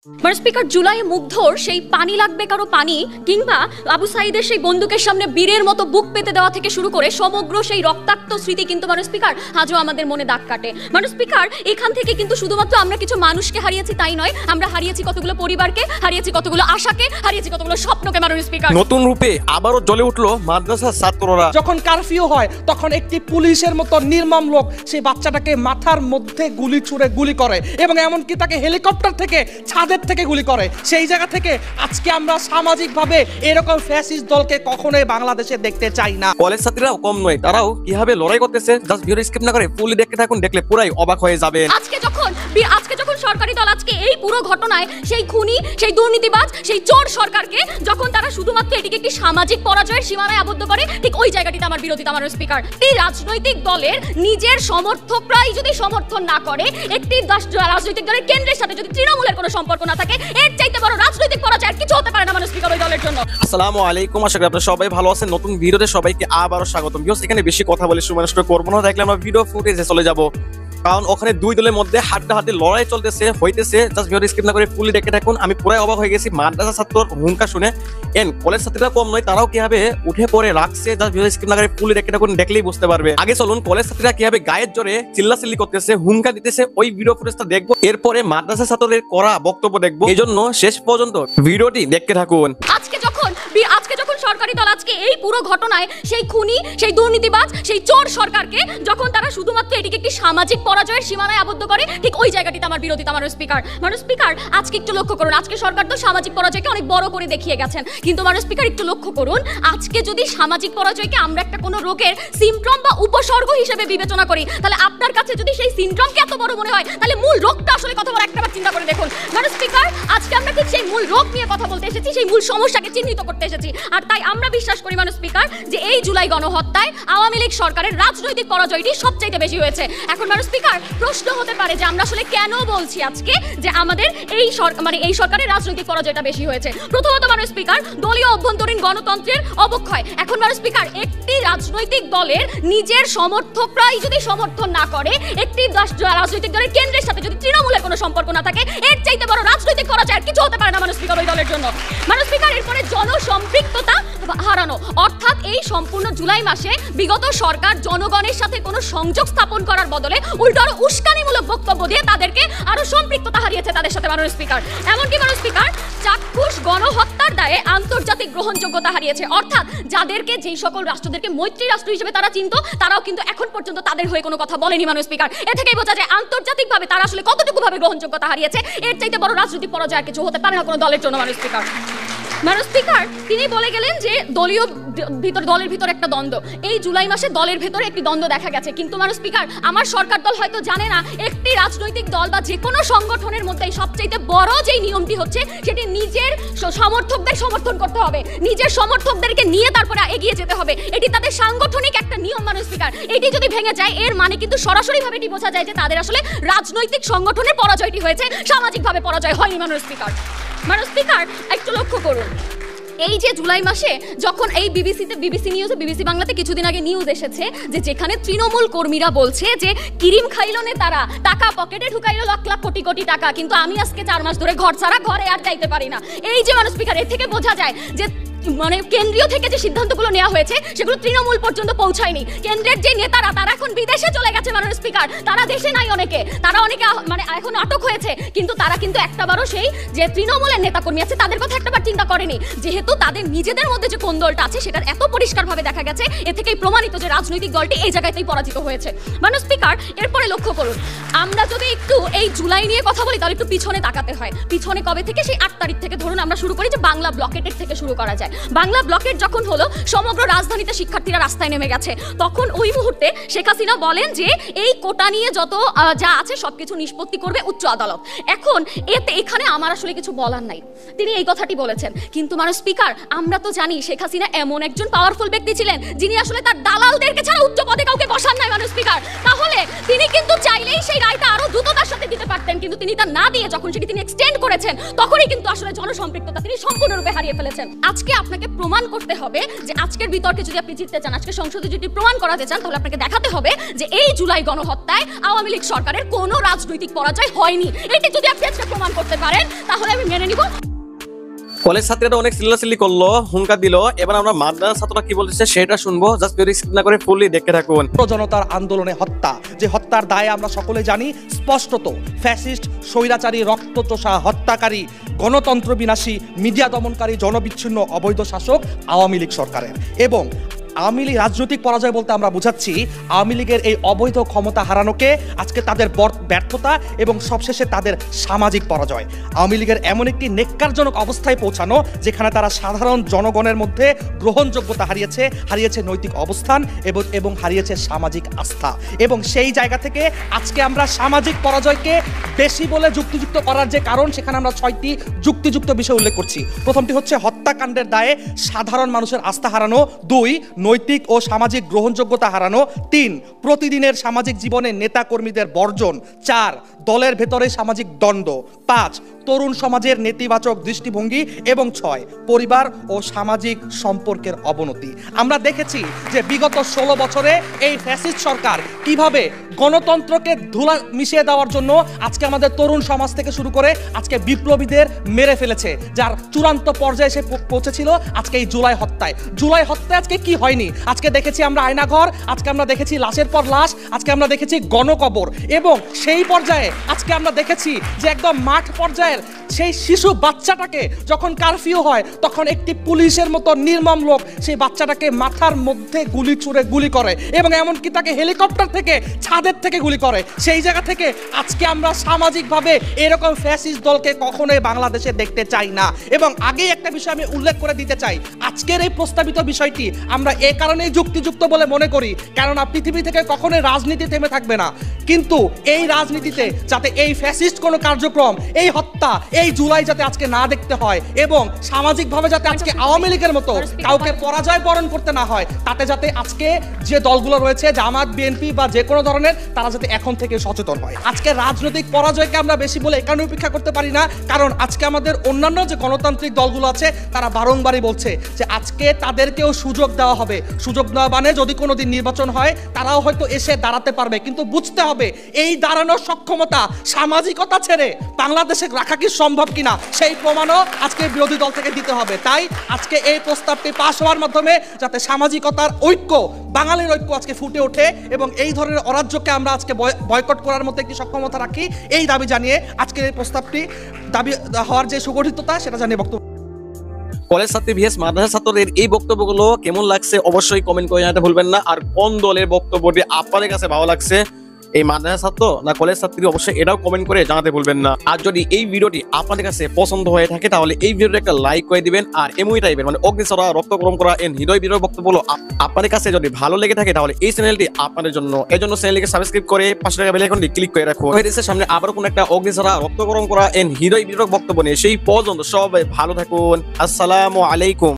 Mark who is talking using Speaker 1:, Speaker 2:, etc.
Speaker 1: মানে স্পিকার, জুলাই মুগ্ধর সেই পানি লাগবে কারো পানি কিংবা আবু সাইদের সেই বন্দুকের সামনে বীরের মতো বুক পেতে দেওয়া থেকে শুরু করে সমগ্র সেই রক্তাক্ত স্মৃতি কিন্তু মানে স্পিকার আজও আমাদের মনে দাগ কাটে। মানে স্পিকার, এখান থেকে কিন্তু শুধুমাত্র আমরা কিছু মানুষকে হারিয়েছি তাই নয়, আমরা হারিয়েছি কতগুলো পরিবারকে, হারিয়েছি কতগুলো আশাকে, হারিয়েছি কতগুলো স্বপ্নকে। মানে স্পিকার,
Speaker 2: নতুন রূপে আবারও জ্বলে উঠলো মাদ্রাসার ছাত্ররা।
Speaker 3: যখন কারফিউ হয় তখন একটি পুলিশের মতো নির্মম লোক সেই বাচ্চাটাকে মাথার মধ্যে গুলি ছুঁড়ে গুলি করে এবং এমনকি তাকে হেলিকপ্টার থেকে ছাদের থেকে গুলি করে। সেই জায়গা থেকে আজকে আমরা সামাজিকভাবে এরকম ফ্যাসিস্ট দলকে কখনোই বাংলাদেশে দেখতে চাই না।
Speaker 2: কলেজ ছাত্রীরাও কম নয়, তারাও কিভাবে লড়াই করতেছে জাস্ট ভিডিও স্কিপ না করে ফুলি দেখতে থাকুন, দেখলে পুরাই অবাক হয়ে যাবেন।
Speaker 1: আজকে যখন সরকারি দল আজকে এই পুরো ঘটনায় সেই খুনি, সেই দুর্নীতিবাজ, সেই চোর সরকারকে যখন তারা শুধুমাত্র এটিকে একটি সামাজিক পরাজয়ের সীমানায় আবদ্ধ করে, ঠিক ওই জায়গাটিতে আমার বিরোধিতা। আমার স্পিকার, এই রাজনৈতিক দলের নিজের সমর্থকরাই যদি সমর্থন না করে, একটি রাজনৈতিক দলের কেন্দ্রের সাথে যদি তৃণমূলের কোনো সম্পর্ক না থাকে, এর চাইতে বড় রাজনৈতিক পরাজয় আর কিছু হতে পারে না। মানে স্পিকার, ওই দলের জন্য।
Speaker 2: আসসালামু আলাইকুম, আশা করি আপনারা সবাই ভালো আছেন। নতুন ভিডিওতে সবাইকে আবারও স্বাগতম। ভিউয়ার্স, এখানে বেশি কথা বলে সময় নষ্ট করবো না, দেখলে আমরা ভিডিও ফুটেজে চলে যাব, কারণ ওখানে দুই দলের মধ্যে হাড্ডাহাড্ডি লড়াই চলতেছে হইতেছে। জাস্ট ভিডিও স্কিপ না করে ফুলি দেখে থাকুন। আমি পুরাই অবাক হয়ে গেছি মাদ্রাসা ছাত্রর হুঙ্কার শুনে। কলেজ ছাত্রীরা কম নয়, তারাও কিভাবে উঠে পড়ে রাখছে। জাস্ট ভিডিও স্কিপ না করে ফুলি দেখে থাকুন, দেখলেই বুঝতে পারবে। আগে চলুন কলেজ ছাত্রীরা কিভাবে গায়ের জোরে চিল্লাচিল্লি করতেছে, হুঙ্কার দিতেছে, ওই ভিডিও ফুটেজটা দেখবো। এরপরে মাদ্রাসা ছাত্রদের করা বক্তব্য দেখবো। এই জন্য শেষ পর্যন্ত ভিডিওটি দেখতে থাকুন।
Speaker 1: আজকে যখন সরকারি দল আজকে এই পুরো ঘটনায় সেই খুনি, সেই দুর্নীতিবাজ, সেই চোর সরকারকে যখন তারা শুধুমাত্র এটিকে একটি সামাজিক পরাজয়ের সীমানায় আবদ্ধ করে, ঠিক ওই জায়গাটিতে আমার বিরোধিতা। আমার স্পিকার, মানে স্পিকার, আজকে একটু লক্ষ্য করুন, আজকে সরকার তো সামাজিক পরাজয়কে অনেক বড় করে দেখিয়ে গেছেন, কিন্তু মানে স্পিকার একটু লক্ষ্য করুন, আজকে যদি সামাজিক পরাজয়কে আমরা একটা কোনো রোগের সিমটম বা উপসর্গ হিসেবে বিবেচনা করি, তাহলে আপনার কাছে যদি সেই সিমটমকে এত বড় মনে হয়, তাহলে মূল রোগটা আসলে কত বড় একটাবার চিন্তা করে দেখুন। মানে স্পিকার, আজকে আমরা ঠিক সেই মূল রোগ নিয়ে কথা বলতে এসেছি, সেই মূল সমস্যাকে চিহ্নিত করতে এসেছি। আর তাই আমরা বিশ্বাস করি মানে স্পিকার, যে এই জুলাই গণহত্যায় আওয়ামী লীগ সরকারের রাজনৈতিক পরাজয়টি সবচাইতে বেশি হয়েছে। এখন মানে স্পিকার, প্রশ্ন হতে পারে যে আমরা আসলে কেন বলছি আজকে যে আমাদের এই সরকারের রাজনৈতিক পরাজয়টা বেশি হয়েছে। প্রথমত মানে স্পিকার, দলীয় অভ্যন্তরীণ গণতন্ত্রের অবক্ষয়। এখন মানে স্পিকার, একটি রাজনৈতিক দলের নিজের সমর্থকরাই যদি সমর্থন না করে, একটি রাজনৈতিক দলের কেন্দ্রের সাথে যদি তৃণমূলের কোনো সম্পর্ক না থাকে, এর চাইতে বড় রাজনৈতিক পরাজয় আর কিছু হতে পারে না। মানে স্পিকার, ওই দলের জন্য। মানে স্পিকার, এরপরে জনসম্পৃক্ততা হারানো, অর্থাৎ এই সম্পূর্ণ জুলাই মাসে বিগত সরকার জনগণের সাথে কোনো সংযোগ স্থাপন করার বদলে উল্টো আরো উস্কানিমূলক বক্তব্য দিয়ে তাদেরকে আরো সম্পৃক্ততা হারিয়েছে তাদের সাথে। মানে স্পিকার, এমনকি মানে স্পিকার, চাক্ষুষ গণহত্যার দায়ে আন্তর্জাতিক গ্রহণযোগ্যতা হারিয়েছে, অর্থাৎ যাদেরকে যেই সকল রাষ্ট্রদেরকে মৈত্রী রাষ্ট্র হিসেবে তারা চিনত, তারাও কিন্তু এখন পর্যন্ত তাদের হয়ে কোনো কথা বলেনি। মানে স্পিকার, এ থেকেই বোঝা যায় আন্তর্জাতিকভাবে তারা আসলে কতটুকু ভাবে গ্রহণযোগ্যতা হারিয়েছে। এর চাইতে বড় রাজনৈতিক পরাজয় আর কিছু হতে পারে না কোনো দলের জন্য। মানে স্পিকার, মানে স্পিকার, তিনি বলে গেলেন যে দলের ভিতর একটা দ্বন্দ্ব, এই জুলাই মাসে দলের ভেতরে একটি দ্বন্দ্ব দেখা গেছে, কিন্তু মানে স্পিকার, আমার সরকার দল হয়তো জানে না একটি রাজনৈতিক দল বা যে কোনো সংগঠনের মধ্যে সবচাইতে বড় যেই নিয়মটি হচ্ছে, সেটি নিজের সমর্থকদের সমর্থন করতে হবে, নিজের সমর্থকদেরকে নিয়ে তারপরে এগিয়ে যেতে হবে। এটি তাদের সাংগঠনিক একটা নিয়ম। মানে স্পিকার, এটি যদি ভেঙে যায়, এর মানে কিন্তু সরাসরিভাবে এটি বোঝা যায় যে তাদের আসলে রাজনৈতিক সংগঠনের পরাজয়টি হয়েছে, সামাজিকভাবে পরাজয় হয়নি। মানে স্পিকার, মানে স্পিকার, একটু লক্ষ্য করুন, এই যে জুলাই মাসে যখন এই বিবিসি বাংলাতে কিছুদিন আগে নিউজ এসেছে যে যেখানে তৃণমূল কর্মীরা বলছে যে কিরিম খাইল নেতারা টাকা পকেটে ঢুকাইল লাখ লাখ কোটি কোটি টাকা, কিন্তু আমি আজকে 4 মাস ধরে ঘর ছাড়া ঘরে আর যাইতে পারি না। এই যে মানে স্পিকার, এর থেকে বোঝা যায় যে মানে কেন্দ্রীয় থেকে যে সিদ্ধান্তগুলো নেওয়া হয়েছে সেগুলো তৃণমূল পর্যন্ত পৌঁছায়নি। কেন্দ্রের যে নেতারা তারা এখন বিদেশে চলে গেছে। মানে স্পিকার, তারা দেশে নাই, অনেকে মানে এখন আটক হয়েছে, কিন্তু তারা কিন্তু একটাবারও সেই যে তৃণমূলের নেতাকর্মী আছে তাদের কথা একটাবার চিন্তা করেনি, যেহেতু তাদের নিজেদের মধ্যে যে কোন্দলটা আছে সেটা এত পরিষ্কারভাবে দেখা গেছে। এ থেকেই প্রমাণিত যে রাজনৈতিক দলটি এই জায়গাতেই পরাজিত হয়েছে। মানে স্পিকার, এরপরে লক্ষ্য করুন, আমরা যদি একটু এই জুলাই নিয়ে কথা বলি তাহলে একটু পিছনে তাকাতে হয়। পিছনে কবে থেকে, সেই 8 তারিখ থেকে ধরুন আমরা শুরু করি যে বাংলা ব্লকেটের থেকে শুরু করা যায়। বাংলা ব্লকেট যখন হলো, সমগ্র রাজধানীতে শিক্ষার্থীরা রাস্তায় নেমে গেছে, তখন ওই মুহূর্তে শেখ হাসিনা বলেন যে এই কোটা নিয়ে যত যা আছে সবকিছু নিষ্পত্তি করবে উচ্চ আদালত। এখন এখানে আমার আসলে কিছু বলার নাই, তিনি এই কথাটি বলেছেন, কিন্তু মানে স্পিকার, আমরা তো জানি শেখ হাসিনা এমন একজন পাওয়ারফুল ব্যক্তি ছিলেন যিনি আসলে তার দালালদেরকে ছাড়া উচ্চ পদে কাউকে বসান নাই। মানে স্পিকার, তাহলে তিনি কিন্তু চাইলেই সেই রায়টা আরো দ্রুততার সাথে দিতে পারতেন, কিন্তু তিনি তা না দিয়ে যখন সেটি তিনি এক্সটেন্ড করেছেন, তখনই কিন্তু আসলে জনসম্পৃক্ততা তিনি সম্পূর্ণরূপে হারিয়ে ফেলেছেন। আজকে আপনাকে প্রমাণ করতে হবে যে আজকের বিতর্কে যদি আপনি জিততে চান, আজকে সংসদে যদি প্রমাণ করাতে চান, তাহলে আপনাকে দেখাতে হবে যে এই জুলাই গণহত্যায় আওয়ামী লীগ সরকারের কোনো রাজনৈতিক পরাজয় হয়নি। এটি যদি আপনি আজকে প্রমাণ করতে পারেন তাহলে আমি মেনে নিব।
Speaker 2: কলেজ ছাত্রীরা অনেক চিল্লাচিল্লি করলো, হুঙ্কার দিল। এবার আমরা মাদ্রাসা ছাত্ররা কি বলছে সেটা শুনবো। জাস্ট ভিডিও স্কিপ না করে ফুললি দেখতে থাকুন।
Speaker 3: জনতার আন্দোলনে হত্যা, যে হত্যার দায়ে আমরা সকলে জানি স্পষ্টত ফ্যাসিস্ট, স্বৈরাচারী, রক্তচোষা, হত্যাকারী, গণতন্ত্র বিনাশী, মিডিয়া দমনকারী, জনবিচ্ছিন্ন অবৈধ শাসক আওয়ামী লীগ সরকারের। এবং আওয়ামী লীগ রাজনৈতিক পরাজয় বলতে আমরা বুঝাচ্ছি আওয়ামী লীগের এই অবৈধ ক্ষমতা হারানোকে আজকে তাদের ব্যর্থতা এবং সবশেষে তাদের সামাজিক পরাজয়। আওয়ামী লীগের এমন একটি নেক্কারজনক অবস্থায় পৌঁছানো যেখানে তারা সাধারণ জনগণের মধ্যে গ্রহণযোগ্যতা হারিয়েছে নৈতিক অবস্থান এবং হারিয়েছে সামাজিক আস্থা। এবং সেই জায়গা থেকে আজকে আমরা সামাজিক পরাজয়কে বেশি বলে যুক্তিযুক্ত করার যে কারণ, সেখানে আমরা 6টি যুক্তিযুক্ত বিষয় উল্লেখ করছি। প্রথমটি হচ্ছে হত্যাকাণ্ডের দায়ে সাধারণ মানুষের আস্থা হারানো, 2 নৈতিক ও সামাজিক গ্রহণযোগ্যতা হারানো, 3 প্রতিদিনের সামাজিক জীবনে নেতা কর্মীদের বর্জন, 4 দলের ভেতরে সামাজিক দ্বন্দ্ব, 5 তরুণ সমাজের নেতিবাচক দৃষ্টিভঙ্গি এবং 6 পরিবার ও সামাজিক সম্পর্কের অবনতি। আমরা দেখেছি যে বিগত 16 বছরে এই ফ্যাসিস্ট সরকার কিভাবে গণতন্ত্রকে ধুলা মিশিয়ে দেওয়ার জন্য আজকে আমাদের তরুণ সমাজ থেকে শুরু করে আজকে বিপ্লবীদের মেরে ফেলেছে, যার চূড়ান্ত পর্যায়ে সে পৌঁছেছিল আজকে এই জুলাই হত্যায়। জুলাই হত্যায় আজকে কি হয়নি? আজকে দেখেছি আমরা আয়নাঘর, আজকে আমরা দেখেছি লাশের পর লাশ, আজকে আমরা দেখেছি গণকবর, এবং সেই পর্যায়ে আজকে আমরা দেখেছি যে একদম মাঠ পর্যায়ের সেই শিশু বাচ্চাটাকে যখন কারফিউ হয় তখন একটি পুলিশের মতো নির্মম লোক সেই বাচ্চাটাকে মাথার মধ্যে গুলি ছুঁড়ে গুলি করে এবং এমনকি তাকে হেলিকপ্টার থেকে ছাদের থেকে গুলি করে। সেই জায়গা থেকে আজকে আমরা সামাজিকভাবে এরকম ফ্যাসিস্ট দলকে কখনোই বাংলাদেশে দেখতে চাই না। এবং আগেই একটা বিষয় আমি উল্লেখ করে দিতে চাই, আজকের এই প্রস্তাবিত বিষয়টি আমরা এ কারণেই যুক্তিযুক্ত বলে মনে করি কেননা পৃথিবী থেকে কখনোই রাজনীতি থেমে থাকবে না, কিন্তু এই রাজনীতিতে যাতে এই ফ্যাসিস্ট কোনো কার্যক্রম, এই হত্যা, এই জুলাই যাতে আজকে না দেখতে হয় এবং সামাজিকভাবে যাতে আজকে আওয়ামী লীগের মতো কাউকে পরাজয় বরণ করতে না হয়, তাতে যাতে আজকে যে দলগুলো রয়েছে জামাত, বিএনপি বা যে কোনো ধরনের, তারা যাতে এখন থেকে সচেতন হয়। আজকে রাজনৈতিক পরাজয়কে আমরা বেশি বলে এখানে উপেক্ষা করতে পারি না, কারণ আজকে আমাদের অন্যান্য যে গণতান্ত্রিক দলগুলো আছে তারা বারংবারই বলছে যে আজকে তাদেরকেও সুযোগ দেওয়া হবে। সুযোগ দেওয়া মানে যদি কোনোদিন নির্বাচন হয় তারাও হয়তো এসে দাঁড়াতে পারবে, কিন্তু বুঝতে হবে এই দাঁড়ানোর সক্ষমতা সামাজিকতা ছেড়ে বাংলাদেশে রাখা কি সম্ভব কিনা সেই প্রমাণও আজকে বিরোধী দল থেকে দিতে হবে। তাই আজকে এই প্রস্তাবটি পাশ হওয়ার মাধ্যমে যাতে সামাজিকতার ঐক্য, বাঙালির ঐক্য আজকে ফুটে ওঠে এবং এই ধরনের অরাজ্যকে আমরা আজকে বয়কট করার মতো একটি সক্ষমতা রাখি, এই দাবি জানিয়ে আজকের এই প্রস্তাবটি দাবি হওয়ার যে সুগঠিততা সেটা জানিয়ে বক্তব্য।
Speaker 2: কলেজ ছাত্রী ভিএস মাদ্রাসা ছাত্রদের এই বক্তব্যগুলো কেমন লাগছে অবশ্যই কমেন্ট করে জানাতে ভুলবেন না। আর কোন দলের বক্তব্যটি আপনাদের কাছে ভালো লাগছে, এই মাদ্রাসা ছাত্র না কলেজ ছাত্রী, অবশ্যই এটাও কমেন্ট করে জানাতে ভুলবেন না। আর যদি এই ভিডিওটি আপনাদের কাছে পছন্দ হয়ে থাকে তাহলে এই ভিডিওটা একটা লাইক করে দিবেন। আর এমনি টাইপের মানে অগ্নিছড়া, রক্ত গরম করা এন হৃদয় বিরোধী বক্তব্যগুলো আপনাদের কাছে যদি ভালো লেগে থাকে তাহলে এই চ্যানেলটি আপনাদের জন্য। এই জন্য চ্যানেলটিকে সাবস্ক্রাইব করে পাশে থাকা বেল আইকনটি ক্লিক করে রাখুন। সামনে আবার কোন একটা অগ্নিছড়া, রক্ত গরম করা এন হৃদয় বিরোধী বক্তব্য নিয়ে সেই পর্যন্ত সবাই ভালো থাকুন। আসসালামু আলাইকুম।